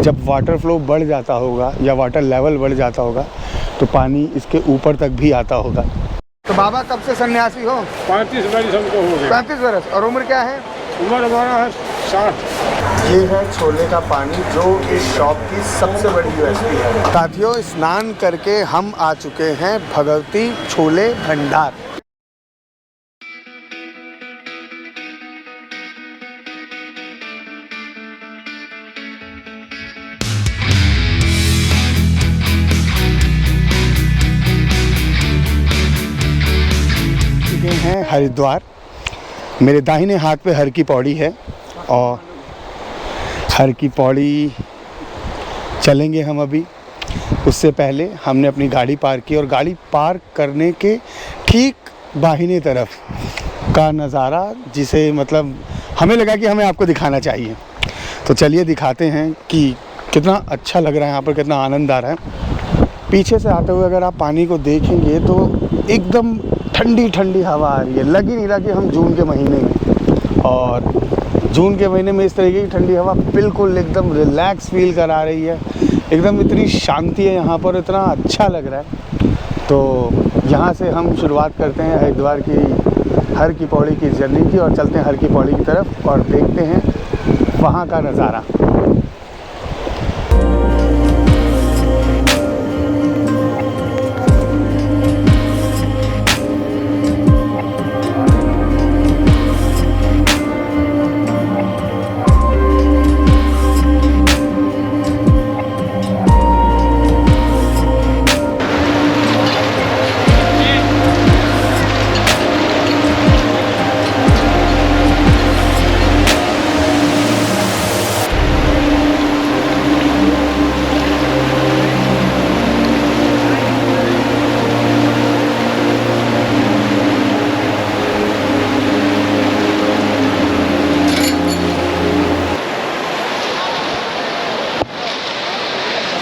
कि जब water flow बढ़ जाता होगा या वाटर लेवल बढ़ जाता होगा तो पानी इसके ऊपर तक भी आता होगा। तो बाबा कब से सन्यासी हो? 35 बरस हमको हो गए। 35 बरस। और उम्र क्या है? उम्र हमारा है 60। ये है छोले का पानी जो इस शॉप की सबसे बड़ी यूएसपी है। साथियों, स्नान करके हम आ चुके हैं भगवती छोले भंडार। हैं हरिद्वार। मेरे दाहिने हाथ पे हर की पौड़ी है और हर की पौड़ी चलेंगे हम अभी। उससे पहले हमने अपनी गाड़ी पार्क की और गाड़ी पार्क करने के ठीक बाहिने तरफ का नज़ारा, जिसे मतलब हमें लगा कि हमें आपको दिखाना चाहिए, तो चलिए दिखाते हैं कि कितना अच्छा लग रहा है यहाँ पर, कितना आनंद आ रहा है। पीछे से आते हुए अगर आप पानी को देखेंगे तो एकदम ठंडी ठंडी हवा आ रही है। लग ही नहीं रहा कि हम जून के महीने में, और जून के महीने में इस तरीके की ठंडी हवा बिल्कुल एकदम रिलैक्स फील करा रही है। एकदम इतनी शांति है यहाँ पर, इतना अच्छा लग रहा है। तो यहाँ से हम शुरुआत करते हैं हरिद्वार की हर की पौड़ी की जर्नी की और चलते हैं हर की पौड़ी की तरफ और देखते हैं वहाँ का नज़ारा।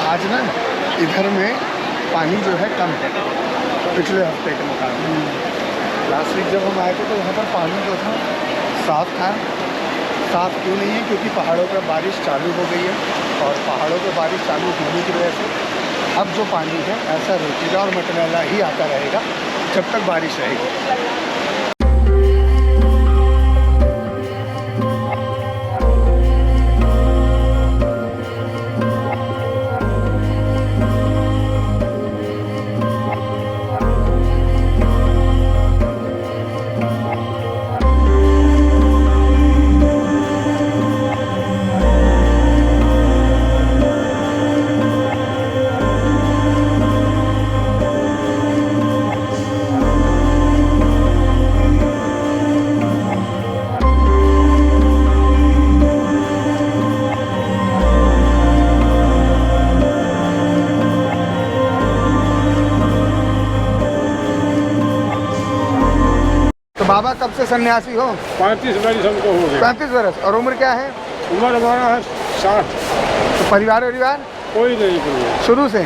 आज ना इधर में पानी जो है कम है पिछले हफ्ते के मुकाबले। लास्ट वीक जब हम आए थे तो यहाँ पर पानी जो था साफ़ था। साफ़ क्यों नहीं है? क्योंकि पहाड़ों पर बारिश चालू हो गई है और पहाड़ों पर बारिश चालू होने की वजह से अब जो पानी है ऐसा रुकेगा और मटमैला ही आता रहेगा जब तक बारिश रहेगी। बाबा कब से सन्यासी हो? 35 बरस हमको हो गए। 35 बरस। और उम्र क्या है? उम्र हमारा है 60। तो परिवार कोई नहीं कोई शुरू से?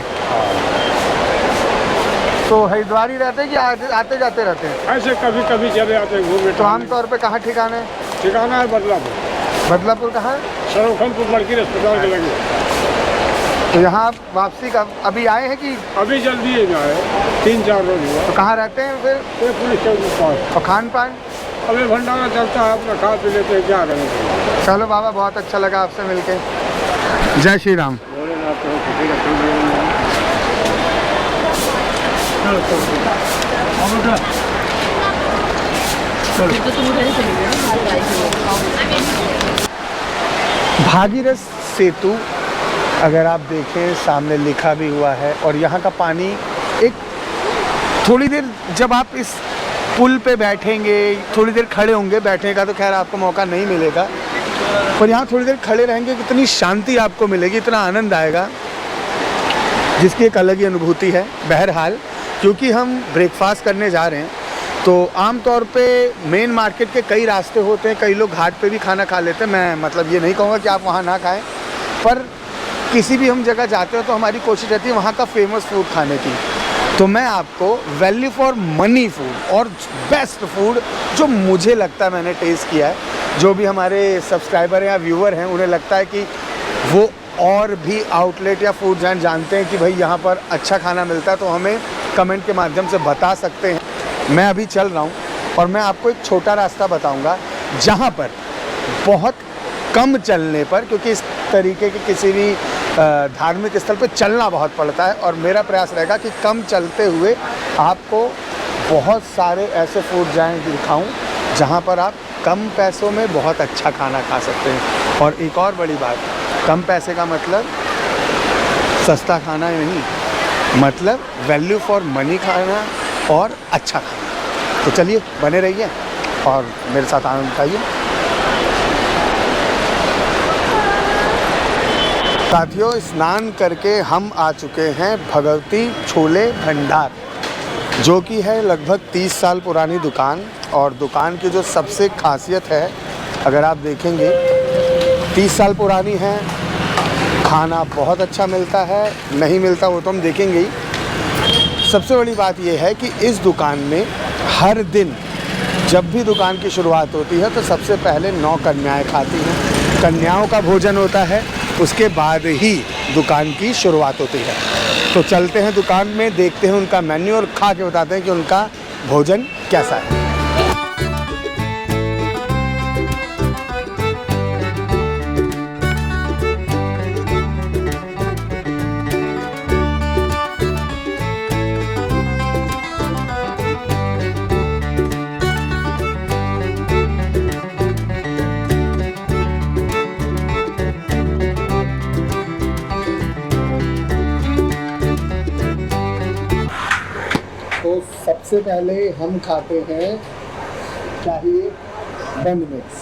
तो हरिद्वार ही रहते हैं कि आते जाते रहते हैं? ऐसे कभी कभी चले आते हैं घूमने। तो आमतौर पे कहाँ ठिकाना है? ठिकाना है बदलापुर। बदलापुर कहाँ? सरोखनपुर लड़की अस्पताल के लगे। तो यहाँ आप वापसी का अभी आए हैं कि अभी जल्दी है जाए? 3-4 रोज हुआ। तो कहाँ रहते हैं फिर? पुलिस चौक के पास। और खान पान? अभी भंडारा चलता है, अपना खा पी लेते हैं, क्या करें। चलो बाबा, बहुत अच्छा लगा आपसे मिलके। जय श्री राम। भागीरथ सेतु अगर आप देखें सामने लिखा भी हुआ है, और यहाँ का पानी एक थोड़ी देर जब आप इस पुल पे बैठेंगे, थोड़ी देर खड़े होंगे, बैठने का तो खैर आपको मौका नहीं मिलेगा, पर यहाँ थोड़ी देर खड़े रहेंगे, कितनी शांति आपको मिलेगी, इतना आनंद आएगा जिसकी एक अलग ही अनुभूति है। बहरहाल क्योंकि हम ब्रेकफास्ट करने जा रहे हैं तो आम तौर पे मेन मार्केट के कई रास्ते होते हैं, कई लोग घाट पे भी खाना खा लेते हैं। मैं मतलब ये नहीं कहूँगा कि आप वहाँ ना खाएं, पर किसी भी हम जगह जाते हो तो हमारी कोशिश रहती है वहाँ का फेमस फूड खाने की। तो मैं आपको वैल्यू फॉर मनी फूड और बेस्ट फूड जो मुझे लगता है, मैंने टेस्ट किया है, जो भी हमारे सब्सक्राइबर हैं या व्यूअर हैं उन्हें लगता है कि वो और भी आउटलेट या फूड जॉइंट जानते हैं कि भाई यहाँ पर अच्छा खाना मिलता है, तो हमें कमेंट के माध्यम से बता सकते हैं। मैं अभी चल रहा हूँ और मैं आपको एक छोटा रास्ता बताऊँगा जहाँ पर बहुत कम चलने पर, क्योंकि इस तरीके के किसी भी धार्मिक स्थल पर चलना बहुत पड़ता है, और मेरा प्रयास रहेगा कि कम चलते हुए आपको बहुत सारे ऐसे फूड जॉइंट दिखाऊं जहां पर आप कम पैसों में बहुत अच्छा खाना खा सकते हैं। और एक और बड़ी बात, कम पैसे का मतलब सस्ता खाना नहीं, मतलब वैल्यू फॉर मनी खाना और अच्छा खाना। तो चलिए बने रहिए और मेरे साथ आनंद उठाइए। साथियों, स्नान करके हम आ चुके हैं भगवती छोले भंडार, जो कि है लगभग 30 साल पुरानी दुकान। और दुकान की जो सबसे खासियत है, अगर आप देखेंगे 30 साल पुरानी है, खाना बहुत अच्छा मिलता है, नहीं मिलता वो तो हम देखेंगे ही। सबसे बड़ी बात ये है कि इस दुकान में हर दिन जब भी दुकान की शुरुआत होती है तो सबसे पहले 9 कन्याएँ खाती हैं। कन्याओं का भोजन होता है, उसके बाद ही दुकान की शुरुआत होती है। तो चलते हैं दुकान में, देखते हैं उनका मेन्यू और खा के बताते हैं कि उनका भोजन कैसा है। तो सबसे पहले हम खाते हैं, चाहिए बन मिक्स।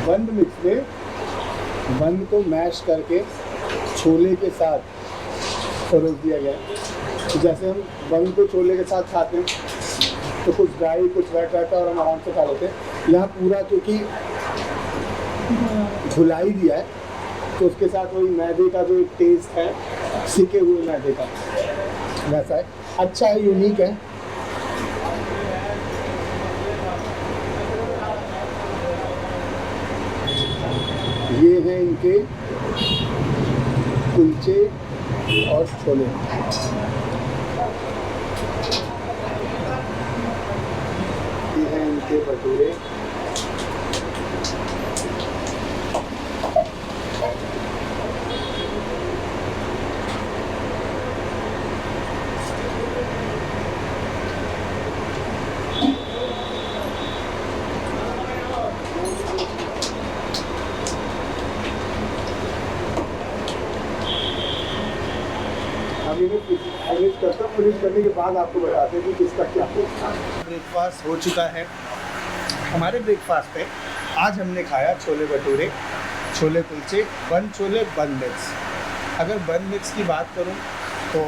बंद मिक्स में बंद को मैश करके छोले के साथ परोस दिया गया। तो जैसे हम बंद को छोले के साथ खाते हैं तो कुछ ड्राई कुछ वेट रहता है और हम आराम से खा लेते हैं। यहाँ पूरा क्योंकि घुलाई दिया है तो उसके साथ वही मैदे का जो टेस्ट है, सिके हुए मैदे का, वैसा है। अच्छा है, यूनिक है। ये हैं इनके कुलचे और छोले। ये हैं इनके भटूरे। अभी मैं फिनिश करता हूँ, फिनिश करने के बाद आपको बताते हैं कि किसका क्या होगा। ब्रेकफास्ट हो चुका है। हमारे ब्रेकफास्ट पे आज हमने खाया छोले भटूरे, छोले कुलचे, बन छोले, बन मिक्स। अगर बन मिक्स की बात करूँ तो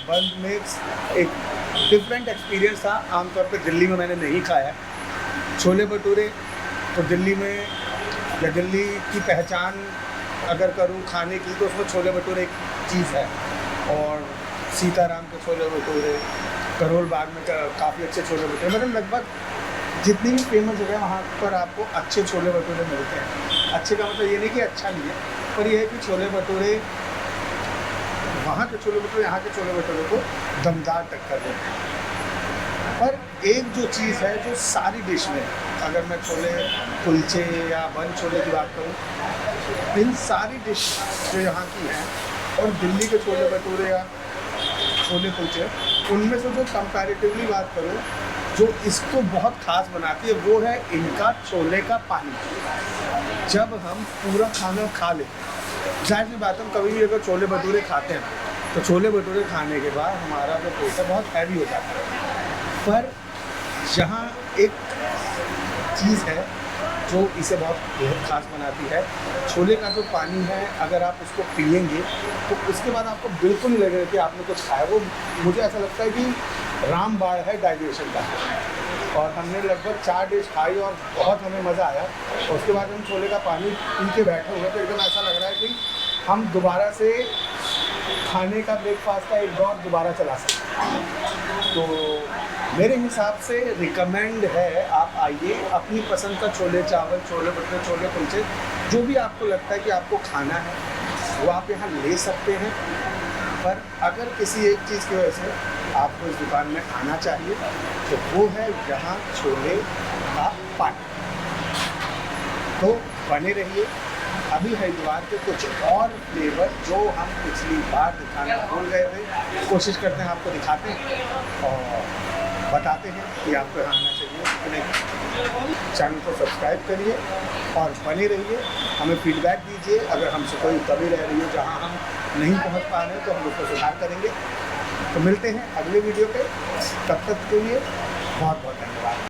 बन मिक्स एक डिफरेंट एक्सपीरियंस था। आमतौर पे दिल्ली में मैंने नहीं खाया। छोले भटूरे तो दिल्ली में, या दिल्ली की पहचान अगर करूँ खाने की तो उसमें छोले भटूरे एक चीज़ है। और सीताराम के छोले भटूरे, करोल बाग में काफ़ी अच्छे छोले भटूरे, मतलब लगभग जितनी भी फेमस जगह है वहाँ पर आपको अच्छे छोले भटूरे मिलते हैं। अच्छे का मतलब ये नहीं कि अच्छा नहीं है, पर यह है कि छोले भटूरे, वहाँ के छोले भटूरे यहाँ के छोले भटूरे को दमदार टक्कर देते हैं। पर एक जो चीज़ है जो सारी डिश में, अगर मैं छोले कुलचे या बन छोले की बात करूँ, इन सारी डिश जो यहाँ की हैं और दिल्ली के छोले भटूरे या छोले कुलचे, उनमें से जो कंपैरेटिवली बात करूँ जो इसको बहुत ख़ास बनाती है वो है इनका छोले का पानी। जब हम पूरा खाना खा लें, जाहिर सी बात, हम कभी भी अगर छोले भटूरे खाते हैं तो छोले भटूरे खाने के बाद हमारा जो पेट है बहुत हैवी हो जाता है। पर यहाँ एक चीज़ है जो इसे बहुत बेहद ख़ास बनाती है। छोले का जो पानी है, अगर आप उसको पिएंगे तो उसके बाद आपको बिल्कुल नहीं लगेगा कि आपने कुछ खाया। वो मुझे ऐसा लगता है कि रामबाण है डाइजेशन का। और हमने लगभग 4 डिश खाई और बहुत हमें मज़ा आया। और उसके बाद हम छोले का पानी पी के बैठे हुए तो एकदम ऐसा लग रहा है कि हम दोबारा से खाने का ब्रेकफास्ट का एक दौर दोबारा चला सकते हैं। तो मेरे हिसाब से रिकमेंड है आप आइए, अपनी पसंद का छोले चावल, छोले भटूरे, छोले कुलचे, जो भी आपको लगता है कि आपको खाना है वो आप यहाँ ले सकते हैं। पर अगर किसी एक चीज़ की वजह से आपको इस दुकान में आना चाहिए तो वो है यहाँ छोले का पानी। तो बने रहिए। अभी हरिद्वार के कुछ और फ्लेवर जो हम पिछली बार दिखाना भूल गए थे, कोशिश करते हैं आपको दिखाते हैं और बताते हैं कि आपको यहाँ आना चाहिए कि नहीं। चैनल को सब्सक्राइब करिए और बने रहिए। हमें फीडबैक दीजिए, अगर हमसे कोई कमी रह रही हो जहाँ हम नहीं पहुँच पा रहे हैं तो हम उसको सुधार करेंगे। तो मिलते हैं अगले वीडियो पे, तब तक के लिए बहुत बहुत धन्यवाद।